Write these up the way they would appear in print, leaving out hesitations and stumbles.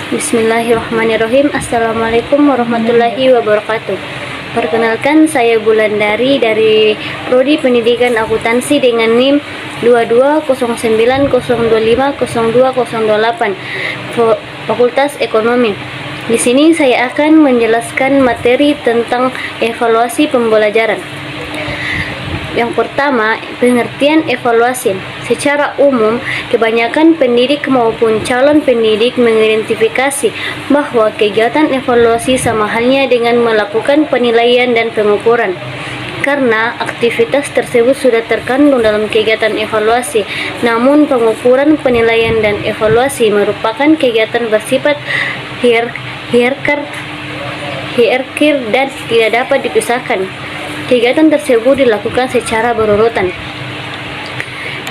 Bismillahirrahmanirrahim. Assalamualaikum warahmatullahi wabarakatuh. Perkenalkan, saya Bulandari dari Prodi Pendidikan Akuntansi dengan NIM 220902502028 Fakultas Ekonomi. Di sini saya akan menjelaskan materi tentang evaluasi pembelajaran. Yang pertama, pengertian evaluasi. Secara umum, kebanyakan pendidik maupun calon pendidik mengidentifikasi bahwa kegiatan evaluasi sama halnya dengan melakukan penilaian dan pengukuran. Karena aktivitas tersebut sudah terkandung dalam kegiatan evaluasi, namun pengukuran, penilaian, dan evaluasi merupakan kegiatan bersifat hierarkir dan tidak dapat dipisahkan. Kegiatan tersebut dilakukan secara berurutan.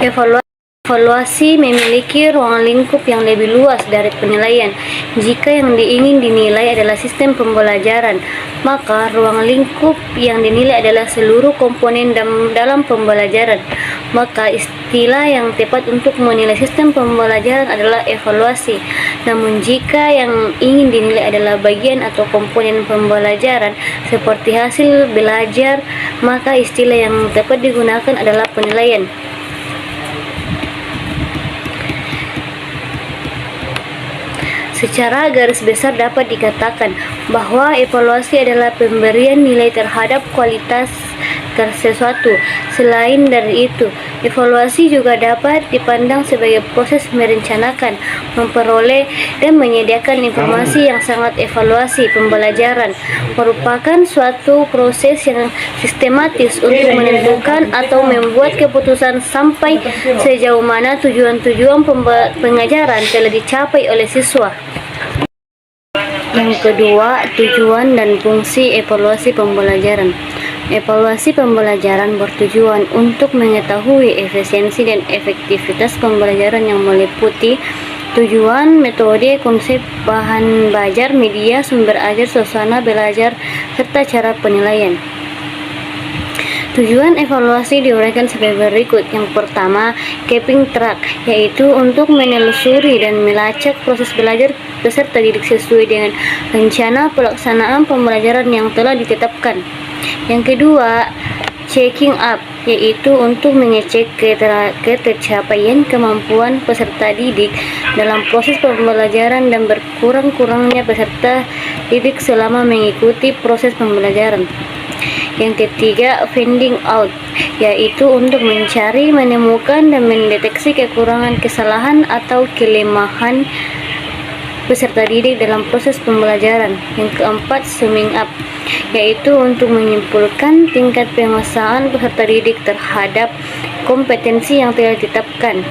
Evaluasi memiliki ruang lingkup yang lebih luas dari penilaian. Jika yang ingin dinilai adalah sistem pembelajaran, maka ruang lingkup yang dinilai adalah seluruh komponen dalam pembelajaran. Maka istilah yang tepat untuk menilai sistem pembelajaran adalah evaluasi. Namun jika yang ingin dinilai adalah bagian atau komponen pembelajaran seperti hasil belajar, maka istilah yang tepat digunakan adalah penilaian. Secara garis besar dapat dikatakan bahwa evaluasi adalah pemberian nilai terhadap kualitas sesuatu. Selain dari itu, evaluasi juga dapat dipandang sebagai proses merencanakan, memperoleh, dan menyediakan informasi. Yang sangat evaluasi pembelajaran merupakan suatu proses yang sistematis untuk menentukan atau membuat keputusan sampai sejauh mana tujuan-tujuan pengajaran telah dicapai oleh siswa. Yang kedua, tujuan dan fungsi evaluasi pembelajaran. Evaluasi pembelajaran bertujuan untuk mengetahui efisiensi dan efektivitas pembelajaran yang meliputi tujuan, metode, konsep, bahan belajar, media, sumber ajar, suasana belajar, serta cara penilaian. Tujuan evaluasi diuraikan sebagai berikut. Yang pertama, keeping track, yaitu untuk menelusuri dan melacak proses belajar peserta didik sesuai dengan rencana pelaksanaan pembelajaran yang telah ditetapkan. Yang kedua, checking up, yaitu untuk mengecek ketercapaian kemampuan peserta didik dalam proses pembelajaran dan berkurang-kurangnya peserta didik selama mengikuti proses pembelajaran. Yang ketiga, finding out, yaitu untuk mencari, menemukan, dan mendeteksi kekurangan, kesalahan, atau kelemahan peserta didik dalam proses pembelajaran. Yang keempat, summing up, yaitu untuk menyimpulkan tingkat penguasaan peserta didik terhadap kompetensi yang telah ditetapkan.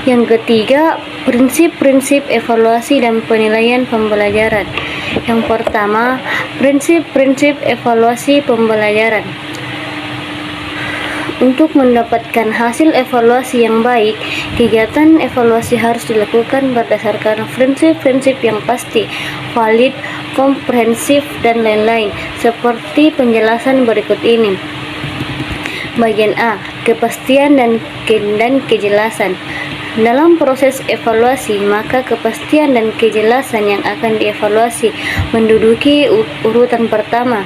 Yang ketiga, prinsip-prinsip evaluasi dan penilaian pembelajaran. Yang pertama, prinsip-prinsip evaluasi pembelajaran. Untuk mendapatkan hasil evaluasi yang baik, kegiatan evaluasi harus dilakukan berdasarkan prinsip-prinsip yang pasti, valid, komprehensif, dan lain-lain, seperti penjelasan berikut ini. Bagian A, kepastian dan kejelasan. Dalam proses evaluasi, maka kepastian dan kejelasan yang akan dievaluasi menduduki urutan pertama.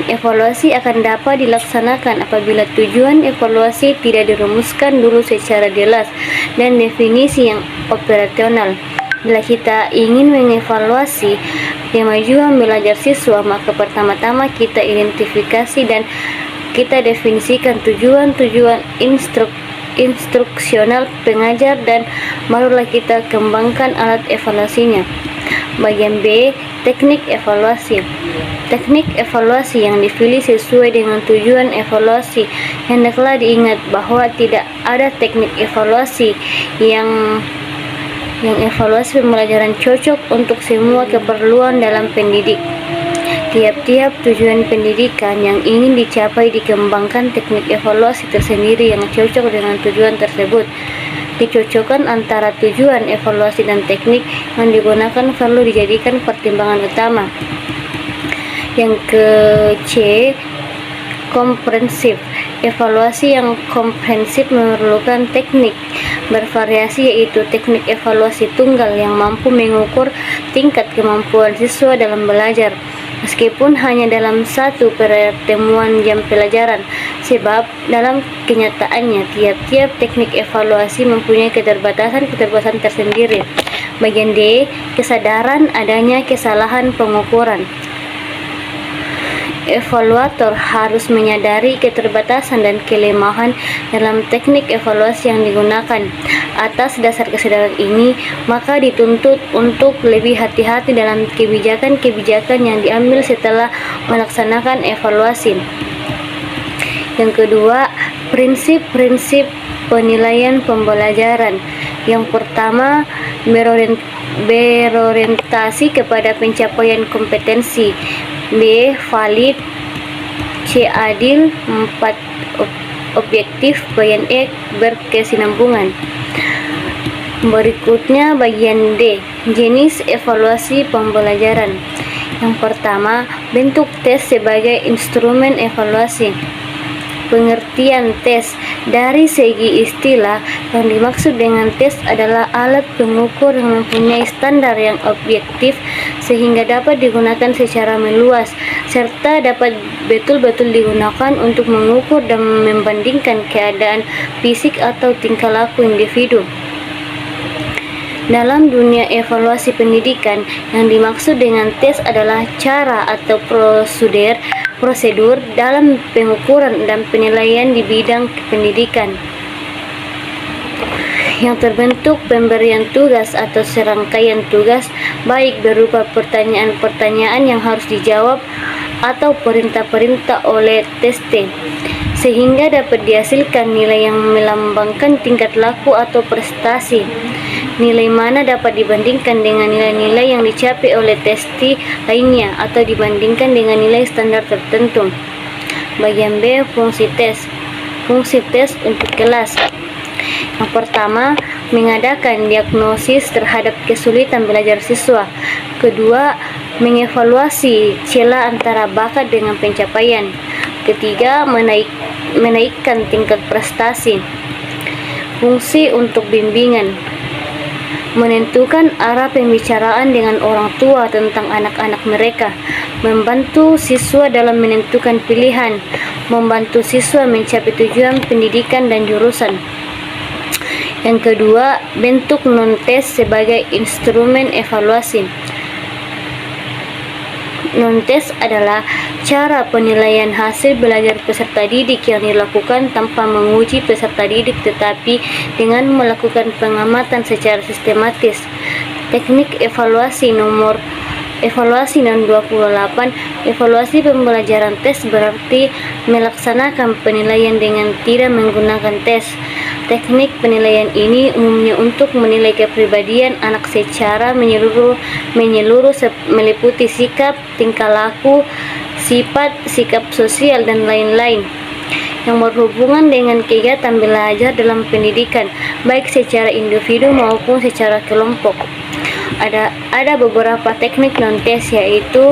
Evaluasi akan dapat dilaksanakan apabila tujuan evaluasi tidak dirumuskan dulu secara jelas dan definisi yang operasional. Bila kita ingin mengevaluasi kemajuan belajar siswa, maka pertama-tama kita identifikasi dan kita definisikan tujuan-tujuan instruksional pengajar, dan barulah kita kembangkan alat evaluasinya. Bagian B, teknik evaluasi. Teknik evaluasi yang dipilih sesuai dengan tujuan evaluasi. Hendaklah diingat bahwa tidak ada teknik evaluasi yang evaluasi pembelajaran cocok untuk semua keperluan dalam pendidik. Tiap-tiap tujuan pendidikan yang ingin dicapai dikembangkan teknik evaluasi tersendiri yang cocok dengan tujuan tersebut. Kecocokkan antara tujuan evaluasi dan teknik yang digunakan perlu dijadikan pertimbangan utama. Yang ke C, komprehensif. Evaluasi yang komprehensif memerlukan teknik bervariasi, yaitu teknik evaluasi tunggal yang mampu mengukur tingkat kemampuan siswa dalam belajar, meskipun hanya dalam satu pertemuan jam pelajaran, sebab dalam kenyataannya tiap-tiap teknik evaluasi mempunyai keterbatasan tersendiri. Bagian D, kesadaran adanya kesalahan pengukuran. Evaluator harus menyadari keterbatasan dan kelemahan dalam teknik evaluasi yang digunakan. Atas dasar kesadaran ini, maka dituntut untuk lebih hati-hati dalam kebijakan-kebijakan yang diambil setelah melaksanakan evaluasi. Yang kedua, prinsip-prinsip penilaian pembelajaran. Yang pertama, berorientasi kepada pencapaian kompetensi. B, valid. C, adil. 4, objektif. Bagian E, berkesinambungan. Berikutnya bagian D, jenis evaluasi pembelajaran. Yang pertama, bentuk tes sebagai instrumen evaluasi. Pengertian tes. Dari segi istilah, yang dimaksud dengan tes adalah alat pengukur yang mempunyai standar yang objektif sehingga dapat digunakan secara meluas serta dapat betul-betul digunakan untuk mengukur dan membandingkan keadaan fisik atau tingkah laku individu. Dalam dunia evaluasi pendidikan, yang dimaksud dengan tes adalah cara atau prosedur dalam pengukuran dan penilaian di bidang pendidikan yang terbentuk pemberian tugas atau serangkaian tugas, baik berupa pertanyaan-pertanyaan yang harus dijawab atau perintah-perintah oleh teste, sehingga dapat dihasilkan nilai yang melambangkan tingkat laku atau prestasi. Nilai mana dapat dibandingkan dengan nilai-nilai yang dicapai oleh testi lainnya atau dibandingkan dengan nilai standar tertentu. Bagian B, fungsi tes. Fungsi tes untuk kelas. Yang pertama, mengadakan diagnosis terhadap kesulitan belajar siswa. Kedua, mengevaluasi celah antara bakat dengan pencapaian. Ketiga, menaikkan tingkat prestasi. Fungsi untuk bimbingan. Menentukan arah pembicaraan dengan orang tua tentang anak-anak mereka, membantu siswa dalam menentukan pilihan, membantu siswa mencapai tujuan pendidikan dan jurusan. Yang kedua, bentuk non-tes sebagai instrumen evaluasi. Non-tes adalah cara penilaian hasil belajar peserta didik yang dilakukan tanpa menguji peserta didik, tetapi dengan melakukan pengamatan secara sistematis. Teknik evaluasi nomor 28, evaluasi pembelajaran tes berarti melaksanakan penilaian dengan tidak menggunakan tes. Teknik penilaian ini umumnya untuk menilai kepribadian anak secara menyeluruh meliputi sikap, tingkah laku, sifat, sikap sosial, dan lain-lain yang berhubungan dengan kegiatan belajar dalam pendidikan, baik secara individu maupun secara kelompok. Ada beberapa teknik non-tes, yaitu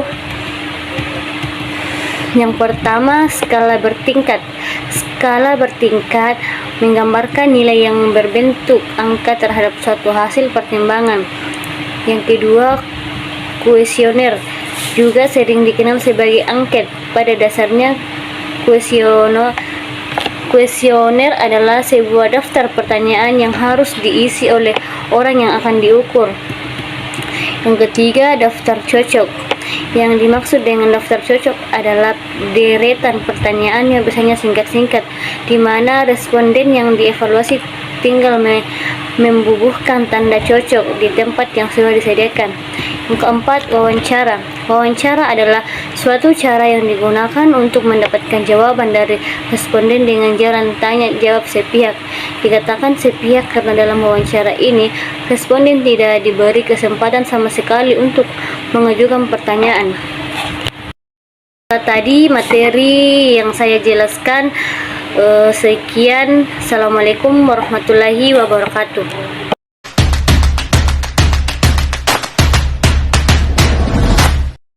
yang pertama, skala bertingkat. Skala bertingkat menggambarkan nilai yang berbentuk angka terhadap suatu hasil pertimbangan. Yang kedua, kuesioner, juga sering dikenal sebagai angket. Pada dasarnya, kuesioner adalah sebuah daftar pertanyaan yang harus diisi oleh orang yang akan diukur. Yang ketiga, daftar cocok. Yang dimaksud dengan daftar cocok adalah deretan pertanyaan yang biasanya singkat-singkat, di mana responden yang dievaluasi tinggal membubuhkan tanda cocok di tempat yang sudah disediakan. Yang keempat, wawancara. Wawancara adalah suatu cara yang digunakan untuk mendapatkan jawaban dari responden dengan jalan tanya jawab sepihak. Dikatakan sepihak karena dalam wawancara ini responden tidak diberi kesempatan sama sekali untuk mengajukan pertanyaan. Tadi materi yang saya jelaskan. Sekian. Assalamualaikum warahmatullahi wabarakatuh.